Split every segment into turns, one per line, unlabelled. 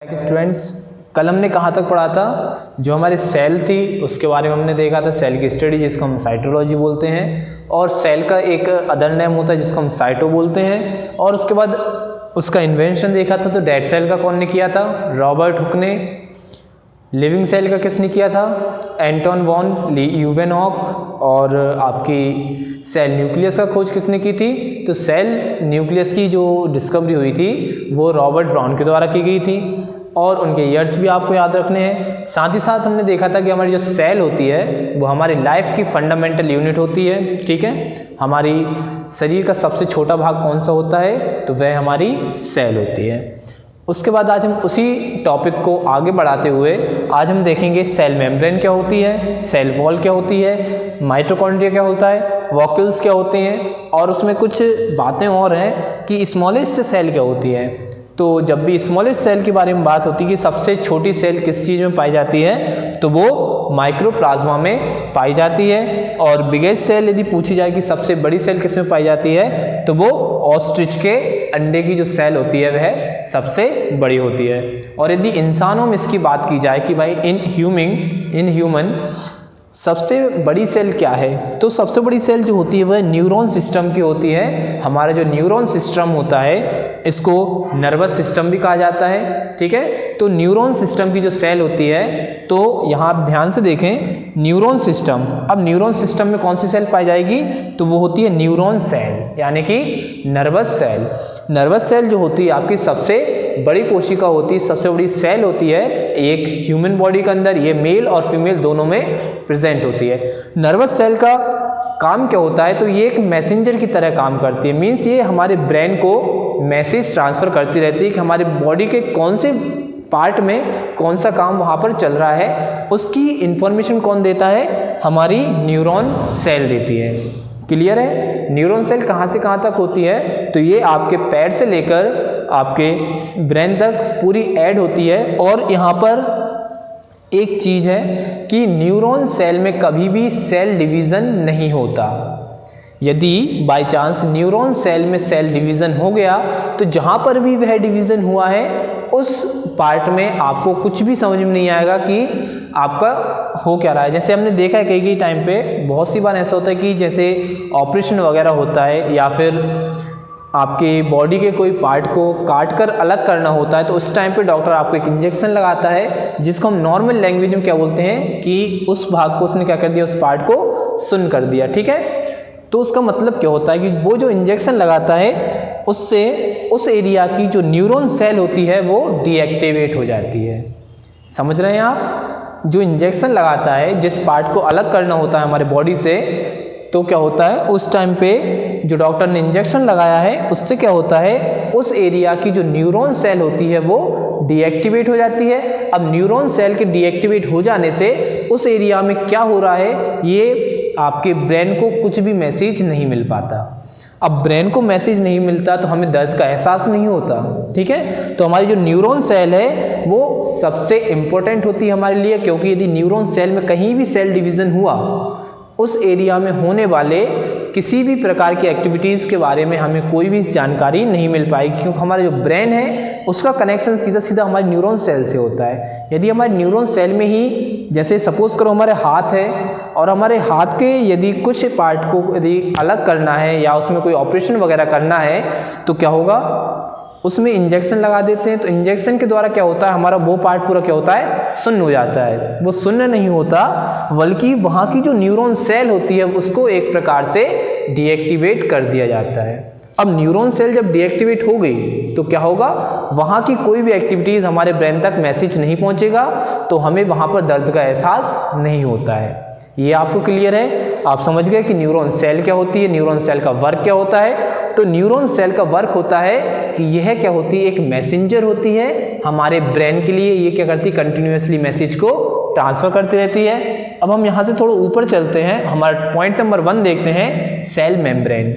Students, कल हमने कहाँ तक पढ़ा था? जो हमारी सेल थी उसके बारे में हमने देखा था, सेल की स्टडी जिसको हम साइटोलॉजी बोलते हैं, और सेल का एक अदर नेम होता है जिसको हम साइटो बोलते हैं। और उसके बाद उसका इन्वेंशन देखा था। तो डेड सेल का कौन ने किया था? रॉबर्ट हुक ने। लिविंग सेल का किसने किया था? Anton von Leeuwenhoek. और आपकी सेल न्यूक्लियस का खोज किसने की थी? तो सेल न्यूक्लियस की जो डिस्कवरी हुई थी वो रॉबर्ट ब्राउन के द्वारा की गई थी, और उनके ईयर्स भी आपको याद रखने हैं। साथ ही साथ हमने देखा था कि हमारी जो सेल होती है वो हमारी लाइफ की फंडामेंटल यूनिट होती है। ठीक है, हमारी शरीर का सबसे छोटा भाग कौन सा होता है? तो वह हमारी सेल होती है। उसके बाद आज हम उसी टॉपिक को आगे बढ़ाते हुए आज हम देखेंगे सेल मेम्ब्रेन क्या होती है, सेल वॉल क्या होती है, माइटोकॉन्ड्रिया क्या होता है, वॉक्यूल्स क्या होते हैं, और उसमें कुछ बातें और हैं कि स्मॉलेस्ट सेल क्या होती है। तो जब भी स्मॉलेस्ट सेल के बारे में बात होती है कि सबसे छोटी सेल किस चीज़ में पाई जाती है, तो वो माइक्रोप्लाज्मा में पाई जाती है। और बिगेस्ट सेल यदि पूछी जाए कि सबसे बड़ी सेल किस में पाई जाती है, तो वो ऑस्ट्रिच के अंडे की जो सेल होती है वह सबसे बड़ी होती है। और यदि इंसानों में इसकी बात की जाए कि भाई इन ह्यूमन सबसे बड़ी सेल क्या है, तो सबसे बड़ी सेल जो होती है वह न्यूरॉन सिस्टम की होती है। हमारा जो न्यूरॉन सिस्टम होता है इसको नर्वस सिस्टम भी कहा जाता है। ठीक है, तो न्यूरॉन सिस्टम की जो सेल होती है, तो यहाँ आप ध्यान से देखें न्यूरॉन सिस्टम। अब न्यूरॉन सिस्टम में कौन सी सेल पाई जाएगी? तो वो होती है न्यूरॉन सेल, यानी कि नर्वस सेल। नर्वस सेल जो होती है आपकी सबसे बड़ी कोशिका होती है, सबसे बड़ी सेल होती है एक ह्यूमन बॉडी के अंदर। ये मेल और फीमेल दोनों में प्रेजेंट होती है। नर्वस सेल का काम क्या होता है? तो ये एक मैसेंजर की तरह काम करती है। मीन्स ये हमारे ब्रेन को मैसेज ट्रांसफर करती रहती है कि हमारे बॉडी के कौन से पार्ट में कौन सा काम वहाँ पर चल रहा है। उसकी इंफॉर्मेशन कौन देता है? हमारी न्यूरॉन सेल देती है। क्लियर है? न्यूरॉन सेल कहाँ से कहाँ तक होती है? तो ये आपके पैर से लेकर आपके ब्रेन तक पूरी ऐड होती है। और यहाँ पर एक चीज़ है कि न्यूरॉन सेल में कभी भी सेल डिवीज़न नहीं होता। यदि बाय चांस न्यूरॉन सेल में सेल डिवीज़न हो गया, तो जहाँ पर भी वह डिवीज़न हुआ है उस पार्ट में आपको कुछ भी समझ में नहीं आएगा कि आपका हो क्या रहा है। जैसे हमने देखा है कई टाइम पे बहुत सी बार ऐसा होता है कि जैसे ऑपरेशन वगैरह होता है या फिर आपके बॉडी के कोई पार्ट को काट कर अलग करना होता है, तो उस टाइम पे डॉक्टर आपको एक इंजेक्शन लगाता है जिसको हम नॉर्मल लैंग्वेज में क्या बोलते हैं कि उस भाग को उसने क्या कर दिया, उस पार्ट को सुन्न कर दिया। ठीक है, तो उसका मतलब क्या होता है कि वो जो इंजेक्शन लगाता है उससे उस एरिया की जो न्यूरॉन सेल होती है वो डीएक्टिवेट हो जाती है। समझ रहे हैं आप? जो इंजेक्शन लगाता है, जिस पार्ट को अलग करना होता है हमारे बॉडी से, तो क्या होता है उस टाइम पे जो डॉक्टर ने इंजेक्शन लगाया है उससे क्या होता है, उस एरिया की जो न्यूरॉन सेल होती है वो डीएक्टिवेट हो जाती है। अब न्यूरॉन सेल के डीएक्टिवेट हो जाने से उस एरिया में क्या हो रहा है, ये आपके ब्रेन को कुछ भी मैसेज नहीं मिल पाता। अब ब्रेन को मैसेज नहीं मिलता तो हमें दर्द का एहसास नहीं होता। ठीक है, तो हमारी जो न्यूरॉन सेल है वो सबसे इम्पोर्टेंट होती है हमारे लिए, क्योंकि यदि न्यूरॉन सेल में कहीं भी सेल डिवीज़न हुआ, उस एरिया में होने वाले किसी भी प्रकार की एक्टिविटीज़ के बारे में हमें कोई भी जानकारी नहीं मिल पाएगी, क्योंकि हमारा जो ब्रेन है उसका कनेक्शन सीधा सीधा हमारे न्यूरॉन सेल से होता है। यदि हमारे न्यूरॉन सेल में ही, जैसे सपोज करो हमारे हाथ है और हमारे हाथ के यदि कुछ पार्ट को यदि अलग करना है या उसमें कोई ऑपरेशन वगैरह करना है, तो क्या होगा, उसमें इंजेक्शन लगा देते हैं। तो इंजेक्शन के द्वारा क्या होता है, हमारा वो पार्ट पूरा क्या होता है, सुन्न हो जाता है। वो सुन्न नहीं होता, बल्कि वहाँ की जो न्यूरॉन सेल होती है उसको एक प्रकार से डीएक्टिवेट कर दिया जाता है। अब न्यूरॉन सेल जब डीएक्टिवेट हो गई तो क्या होगा, वहाँ की कोई भी एक्टिविटीज़ हमारे ब्रेन तक मैसेज नहीं पहुँचेगा, तो हमें वहाँ पर दर्द का एहसास नहीं होता है। ये आपको क्लियर है? आप समझ गए कि न्यूरॉन सेल क्या होती है, न्यूरॉन सेल का वर्क क्या होता है। तो न्यूरॉन सेल का वर्क होता है कि यह क्या होती है, एक मैसेंजर होती है हमारे ब्रेन के लिए। ये क्या करती है, कंटिन्यूसली मैसेज को ट्रांसफर करती रहती है। अब हम यहाँ से थोड़ा ऊपर चलते हैं, हमारा पॉइंट नंबर 1 देखते हैं, सेल मेम्ब्रेन।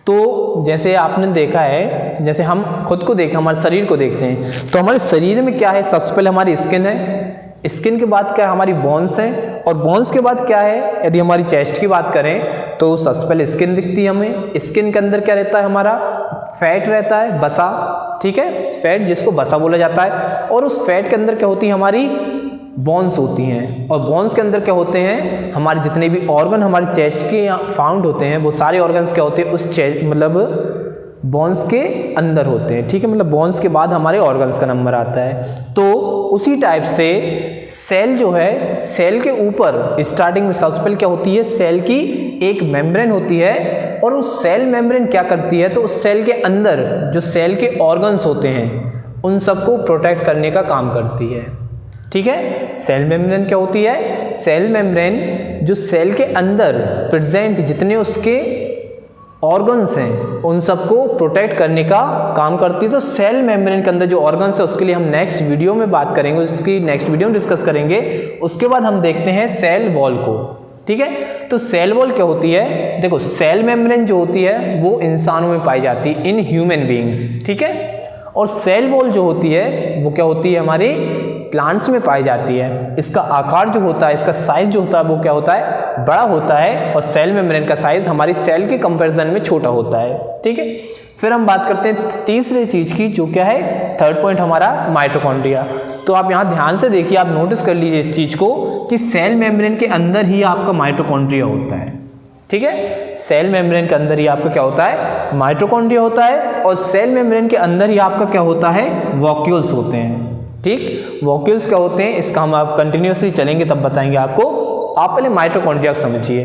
तो जैसे आपने देखा है, जैसे हम खुद को देखें, हमारे शरीर को देखते हैं, तो हमारे शरीर में क्या है, सबसे पहले हमारी स्किन है, स्किन के बाद क्या है, हमारी बोन्स हैं, और बोन्स के बाद क्या है, यदि हमारी चेस्ट की बात करें तो सबसे पहले स्किन दिखती है हमें। स्किन के अंदर क्या रहता है, हमारा फैट रहता है, बसा। ठीक है, फैट जिसको वसा बोला जाता है। और उस फैट के अंदर क्या होती है, हमारी बोन्स होती हैं, और बोन्स के अंदर क्या होते हैं, हमारे जितने भी ऑर्गन हमारे चेस्ट के फाउंड होते हैं वो सारे ऑर्गन्स क्या होते हैं उस चेस्ट मतलब बोन्स के अंदर होते हैं, ठीक है, मतलब बोन्स के बाद हमारे ऑर्गन्स का नंबर आता है। तो उसी टाइप से सेल जो है, सेल के ऊपर स्टार्टिंग में सबसे पहले क्या होती है, सेल की एक मेम्ब्रेन होती है, और उस सेल मेम्ब्रेन क्या करती है, तो उस सेल के अंदर जो सेल के ऑर्गन्स होते हैं उन सबको प्रोटेक्ट करने का काम करती है, ठीक है। सेल मेम्ब्रेन क्या होती है, सेल मेम्ब्रेन जो सेल के अंदर प्रेजेंट जितने उसके ऑर्गन्स हैं उन सबको प्रोटेक्ट करने का काम करती है। तो सेल मेम्ब्रेन के अंदर जो ऑर्गन्स है उसके लिए हम नेक्स्ट वीडियो में बात करेंगे, उसकी नेक्स्ट वीडियो में डिस्कस करेंगे। उसके बाद हम देखते हैं सेल वॉल को, ठीक है। तो सेल वॉल क्या होती है, देखो सेल मेम्ब्रेन जो होती है वो इंसानों में पाई जाती है, इन ह्यूमन बीइंग्स, ठीक है। और सेल वॉल जो होती है वो क्या होती है, हमारी प्लांट्स में पाई जाती है। इसका आकार जो होता है, इसका साइज जो होता है वो क्या होता है, बड़ा होता है, और सेल मेम्ब्रेन का साइज हमारी सेल के कंपैरिजन में छोटा होता है, ठीक है। फिर हम बात करते हैं तीसरी चीज की, जो क्या है, थर्ड पॉइंट हमारा माइटोकॉन्ड्रिया। तो आप यहाँ ध्यान से देखिए, आप नोटिस कर लीजिए इस चीज को कि सेल मेम्ब्रेन के अंदर ही आपका माइटोकॉन्ड्रिया होता है, ठीक है। सेल मेम्ब्रेन के अंदर ही आपका क्या होता है, माइटोकॉन्ड्रिया होता है, और सेल मेम्ब्रेन के अंदर ही आपका क्या होता है, वॉक्यूल्स होते हैं, ठीक। वॉक्यूल्स क्या होते हैं इसका हम आप कंटिन्यूसली चलेंगे तब बताएंगे आपको। आप पहले माइटोकॉन्ड्रिया समझिए।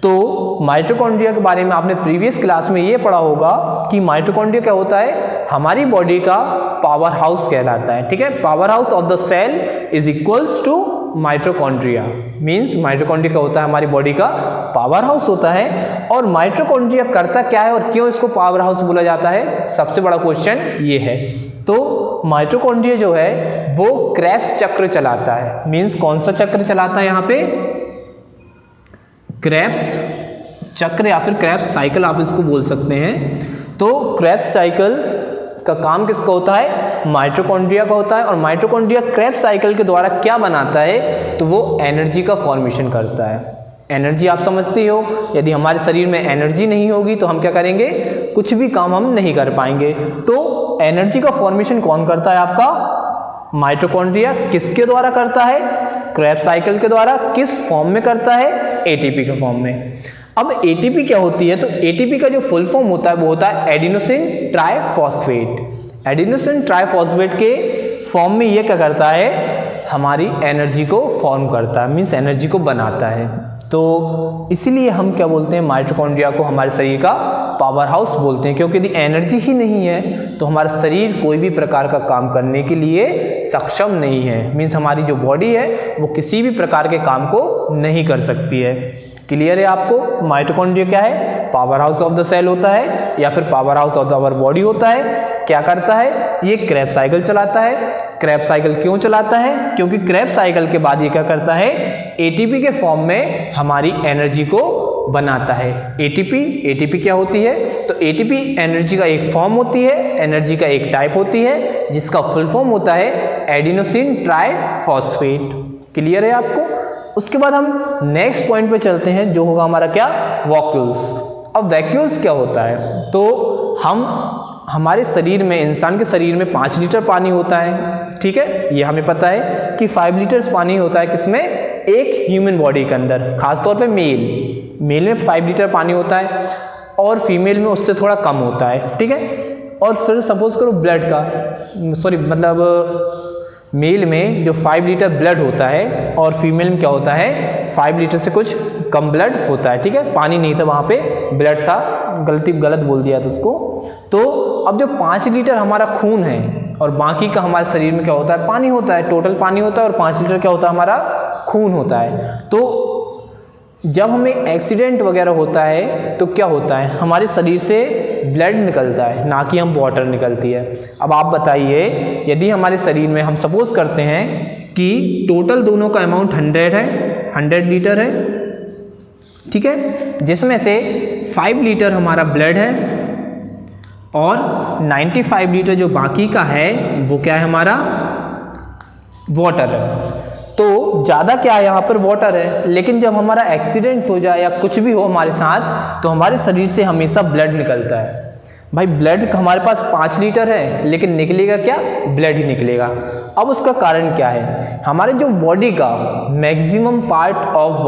तो माइटोकॉन्ड्रिया के बारे में आपने प्रीवियस क्लास में ये पढ़ा होगा कि माइटोकॉन्ड्रिया क्या होता है, हमारी बॉडी का पावर हाउस कहलाता है, ठीक है। Power house of the cell is equals to mitochondria, means mitochondria क्या होता है, हमारी बॉडी का पावर हाउस होता है। और माइटोकॉन्ड्रिया करता क्या है और क्यों इसको पावर हाउस बोला जाता है, सबसे बड़ा क्वेश्चन ये है। तो माइटोकॉन्ड्रिया जो है वो क्रेब्स चक्र चलाता है, मीन्स कौन सा चक्र चलाता है यहाँ पे, क्रेब्स चक्र या फिर क्रेब्स साइकिल आप इसको बोल सकते हैं। तो क्रेब्स साइकिल का काम किसका होता है, माइटोकॉन्ड्रिया का होता है। और माइटोकॉन्ड्रिया क्रेब्स साइकिल के द्वारा क्या बनाता है, तो वो एनर्जी का फॉर्मेशन करता है। एनर्जी आप समझते हो, यदि हमारे शरीर में एनर्जी नहीं होगी तो हम क्या करेंगे, कुछ भी काम हम नहीं कर पाएंगे। तो एनर्जी का फॉर्मेशन कौन करता है, आपका माइटोकॉन्ड्रिया। किसके द्वारा करता है, क्रेब्स साइकिल के द्वारा। किस फॉर्म में करता है, एटीपी के फॉर्म में। अब एटीपी क्या होती है, तो एटीपी का जो फुल फॉर्म होता है वो होता है एडिनोसिन ट्राइफॉस्फेट। एडिनोसिन ट्राइफॉस्फेट के फॉर्म में ये क्या करता है, हमारी एनर्जी को फॉर्म करता है, मीन्स एनर्जी को बनाता है। तो इसीलिए हम क्या बोलते हैं, माइटोकॉन्ड्रिया को हमारे शरीर का पावर हाउस बोलते हैं, क्योंकि यदि एनर्जी ही नहीं है तो हमारा शरीर कोई भी प्रकार का काम करने के लिए सक्षम नहीं है, मीन्स हमारी जो बॉडी है वो किसी भी प्रकार के काम को नहीं कर सकती है। क्लियर है आपको, माइटोकॉन्ड्रिया क्या है, power house of the cell होता है या फिर power house of the our body होता है। क्या करता है, ये क्रेब्स साइकिल चलाता है। क्रेब्स साइकिल क्यों चलाता है, क्योंकि क्रेब्स साइकिल के बाद ये क्या करता है, एटीपी के फॉर्म में हमारी एनर्जी को बनाता है। एटीपी क्या होती है, तो एटीपी एनर्जी का एक फॉर्म होती है, एनर्जी का एक टाइप होती है, जिसका फुल फॉर्म होता है एडिनोसिन ट्राइफॉस्फेट। क्लियर है आपको। उसके बाद हम नेक्स्ट पॉइंट पे चलते हैं, जो होगा हमारा क्या, वॉक्यूल्स। अब वैक्यूल्स क्या होता है, तो हमारे शरीर में, इंसान के शरीर में 5 लीटर पानी होता है, ठीक है। ये हमें पता है कि 5 लीटर्स पानी होता है किसमें, एक ह्यूमन बॉडी के अंदर, खासतौर पे मेल में 5 लीटर पानी होता है और फीमेल में उससे थोड़ा कम होता है, ठीक है। और फिर सपोज करो ब्लड का, मेल में जो 5 लीटर ब्लड होता है और फीमेल में क्या होता है, 5 लीटर से कुछ कम ब्लड होता है, ठीक है। पानी नहीं था वहाँ पे, ब्लड था, गलत बोल दिया था उसको। तो अब जो 5 लीटर हमारा खून है और बाकी का हमारे शरीर में क्या होता है, पानी होता है, टोटल पानी होता है, और 5 लीटर क्या होता है, हमारा खून होता है। तो जब हमें एक्सीडेंट वगैरह होता है तो क्या होता है, हमारे शरीर से ब्लड निकलता है, ना कि हम वाटर निकलती है। अब आप बताइए, यदि हमारे शरीर में हम सपोज करते हैं कि टोटल दोनों का अमाउंट 100 है, 100 लीटर है, ठीक है, जिसमें से 5 लीटर हमारा ब्लड है और 95 लीटर जो बाकी का है वो क्या है, हमारा वाटर है। तो ज़्यादा क्या है, यहाँ पर वाटर है। लेकिन जब हमारा एक्सीडेंट हो जाए या कुछ भी हो हमारे साथ, तो हमारे शरीर से हमेशा ब्लड निकलता है। भाई ब्लड हमारे पास 5 लीटर है लेकिन निकलेगा क्या, ब्लड ही निकलेगा। अब उसका कारण क्या है, हमारे जो बॉडी का maximum part of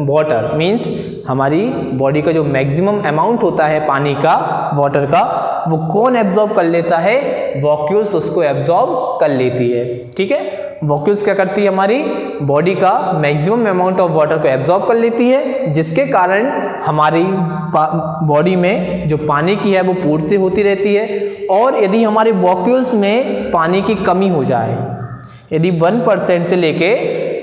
water means हमारी बॉडी का जो मैक्सिमम अमाउंट होता है पानी का, वाटर का, वो कौन एब्जॉर्ब कर लेता है, वॉक्यूल्स उसको एब्जॉर्ब कर लेती है। ठीक है, वॉक्यूल्स क्या करती है, हमारी बॉडी का मैक्सिमम अमाउंट ऑफ वाटर को एब्जॉर्ब कर लेती है, जिसके कारण हमारी बॉडी में जो पानी की है वो पूर्ति होती रहती है। और यदि हमारे वॉक्यूल्स में पानी की कमी हो जाए, यदि 1% से लेके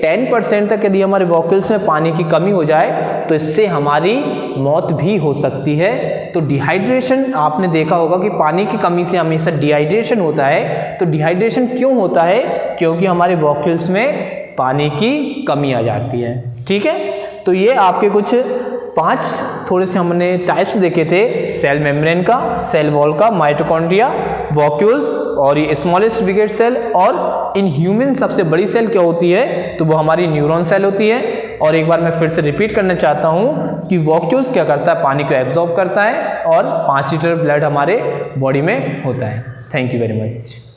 10% तक यदि हमारे वॉक्यूल्स में पानी की कमी हो जाए तो इससे हमारी मौत भी हो सकती है। तो डिहाइड्रेशन, आपने देखा होगा कि पानी की कमी से हमेशा डिहाइड्रेशन होता है। तो डिहाइड्रेशन क्यों होता है, क्योंकि हमारे वॉक्यूल्स में पानी की कमी आ जाती है। ठीक है, तो ये आपके कुछ 5 थोड़े से हमने टाइप्स देखे थे, सेल मेम्ब्रेन का, सेल वॉल का, माइटोकॉन्ड्रिया, वॉक्यूल्स और ये स्मॉलेस्ट ब्रिगेड सेल। और इन ह्यूमन सबसे बड़ी सेल क्या होती है, तो वो हमारी न्यूरॉन सेल होती है। और एक बार मैं फिर से रिपीट करना चाहता हूँ कि वॉक्यूल्स क्या करता है, पानी को एब्जॉर्ब करता है और 5 लीटर ब्लड हमारे बॉडी में होता है। Thank you very much.